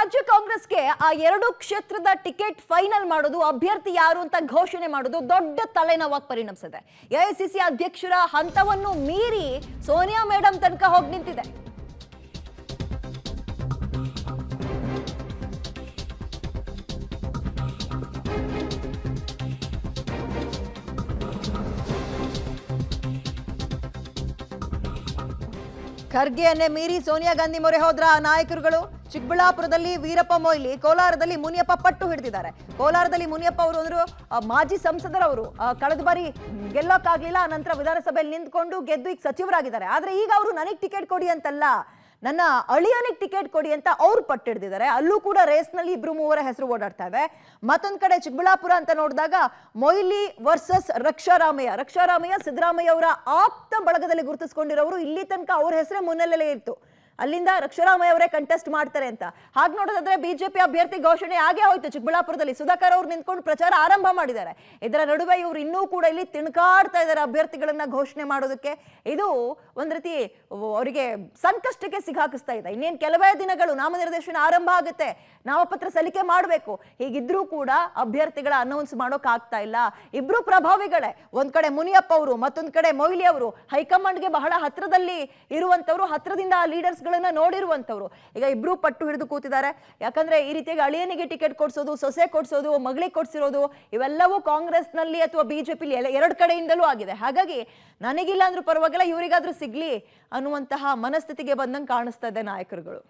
ರಾಜ್ಯ ಕಾಂಗ್ರೆಸ್ಗೆ ಆ ಎರಡು ಕ್ಷೇತ್ರದ ಟಿಕೆಟ್ ಫೈನಲ್ ಮಾಡೋದು, ಅಭ್ಯರ್ಥಿ ಯಾರು ಅಂತ ಘೋಷಣೆ ಮಾಡೋದು ದೊಡ್ಡ ತಲೆನೋವಾಗಿ ಪರಿಣಮಿಸಿದೆ. ಎಐಸಿಸಿ ಅಧ್ಯಕ್ಷರ ಹಂತವನ್ನು ಮೀರಿ ಸೋನಿಯಾ ಮೇಡಂ ತನಕ ಹೋಗಿ ನಿಂತಿದೆ. ಖರ್ಗೆಯನ್ನೇ ಮೀರಿ ಸೋನಿಯಾ ಗಾಂಧಿ ಮೊರೆ ಹೋದ್ರ ನಾಯಕರುಗಳು. ಚಿಕ್ಕಬಳ್ಳಾಪುರದಲ್ಲಿ ವೀರಪ್ಪ ಮೊಯ್ಲಿ, ಕೋಲಾರದಲ್ಲಿ ಮುನಿಯಪ್ಪ ಪಟ್ಟು ಹಿಡಿದಿದ್ದಾರೆ. ಕೋಲಾರದಲ್ಲಿ ಮುನಿಯಪ್ಪ ಅವರು ಅಂದ್ರು ಮಾಜಿ ಸಂಸದರವರು, ಕಳೆದ ಬಾರಿ ಗೆಲ್ಲೋಕ್ಕಾಗ್ಲಿಲ್ಲ, ನಂತರ ವಿಧಾನಸಭೆಯಲ್ಲಿ ನಿಂತ್ಕೊಂಡು ಗೆದ್ದು ಈಗ ಸಚಿವರಾಗಿದ್ದಾರೆ. ಆದ್ರೆ ಈಗ ಅವರು ನನಗೆ ಟಿಕೆಟ್ ಕೊಡಿ ಅಂತಲ್ಲ, ನನ್ನ ಅಳಿಯನಿಗೆ ಟಿಕೆಟ್ ಕೊಡಿ ಅಂತ ಅವ್ರು ಪಟ್ಟು ಹಿಡಿದಿದ್ದಾರೆ. ಅಲ್ಲೂ ಕೂಡ ರೇಸ್ನಲ್ಲಿ ಇಬ್ರು ಮೂವರ ಹೆಸರು ಓಡಾಡ್ತಾ ಇದೆ. ಮತ್ತೊಂದ್ ಕಡೆ ಚಿಕ್ಕಬಳ್ಳಾಪುರ ಅಂತ ನೋಡಿದಾಗ ಮೊಯ್ಲಿ ವರ್ಸಸ್ ರಕ್ಷಾರಾಮಯ್ಯ ಸಿದ್ದರಾಮಯ್ಯ ಅವರ ಆಪ್ತ ಬಳಗದಲ್ಲಿ ಗುರುತಿಸ್ಕೊಂಡಿರೋರು. ಇಲ್ಲಿ ತನಕ ಅವ್ರ ಹೆಸರೇ ಮುನ್ನೆಲೆಯಲ್ಲೇ ಇತ್ತು. ಅಲ್ಲಿಂದ ರಕ್ಷಾರಾಮಯ್ಯ ಅವರೇ ಕಂಟೆಸ್ಟ್ ಮಾಡ್ತಾರೆ ಅಂತ. ಹಾಗೆ ನೋಡೋದಾದ್ರೆ ಬಿಜೆಪಿ ಅಭ್ಯರ್ಥಿ ಘೋಷಣೆ ಆಗೇ ಹೋಯ್ತು. ಚಿಕ್ಕಬಳ್ಳಾಪುರದಲ್ಲಿ ಸುಧಾಕರ್ ಅವರು ನಿಂತ್ಕೊಂಡು ಪ್ರಚಾರ ಆರಂಭ ಮಾಡಿದ್ದಾರೆ. ಇದರ ನಡುವೆ ಇವರು ಇನ್ನೂ ಕೂಡ ಇಲ್ಲಿ ತಿಣಕಾಡ್ತಾ ಇದ್ದಾರೆ ಅಭ್ಯರ್ಥಿಗಳನ್ನ ಘೋಷಣೆ ಮಾಡೋದಕ್ಕೆ. ಇದು ಒಂದ್ ರೀತಿ ಅವರಿಗೆ ಸಂಕಷ್ಟಕ್ಕೆ ಸಿಗಾಕಿಸ್ತಾ ಇದೆ. ಇನ್ನೇನು ಕೆಲವೇ ದಿನಗಳು ನಾಮನಿರ್ದೇಶನ ಆರಂಭ ಆಗುತ್ತೆ, ನಾಮಪತ್ರ ಸಲ್ಲಿಕೆ ಮಾಡಬೇಕು. ಹೀಗಿದ್ರೂ ಕೂಡ ಅಭ್ಯರ್ಥಿಗಳ ಅನೌನ್ಸ್ ಮಾಡೋಕ್ ಆಗ್ತಾ ಇಲ್ಲ. ಇಬ್ರು ಪ್ರಭಾವಿಗಳೇ, ಒಂದ್ ಕಡೆ ಮುನಿಯಪ್ಪ ಅವರು, ಮತ್ತೊಂದ್ ಕಡೆ ಮೊಯ್ಲಿ ಅವರು, ಹೈಕಮಾಂಡ್ಗೆ ಬಹಳ ಹತ್ರದಲ್ಲಿ ಇರುವಂತವ್ರು, ಹತ್ರದಿಂದ ಆ ಲೀಡರ್ಸ್ ಗಳನ್ನ ನೋಡಿರುವಂತವ್ರು. ಈಗ ಇಬ್ರು ಪಟ್ಟು ಹಿಡಿದು ಕೂತಿದ್ದಾರೆ. ಯಾಕಂದ್ರೆ ಈ ರೀತಿಯಾಗಿ ಅಳಿಯನಿಗೆ ಟಿಕೆಟ್ ಕೊಡ್ಸೋದು, ಸೊಸೆ ಕೊಡ್ಸೋದು, ಮಗಳಿಗೆ ಕೊಡ್ಸಿರೋದು ಇವೆಲ್ಲವೂ ಕಾಂಗ್ರೆಸ್ ನಲ್ಲಿ ಅಥವಾ ಬಿಜೆಪಿಲಿ ಎರಡು ಕಡೆಯಿಂದಲೂ ಆಗಿದೆ. ಹಾಗಾಗಿ ನನಗಿಲ್ಲ ಅಂದ್ರೂ ಪರವಾಗಿಲ್ಲ, ಇವರಿಗಾದ್ರೂ ಸಿಗ್ಲಿ ಅನ್ನುವಂತಹ ಮನಸ್ಥಿತಿಗೆ ಬಂದಂಗೆ ಕಾಣಿಸ್ತಾ ಇದೆ ನಾಯಕರುಗಳು.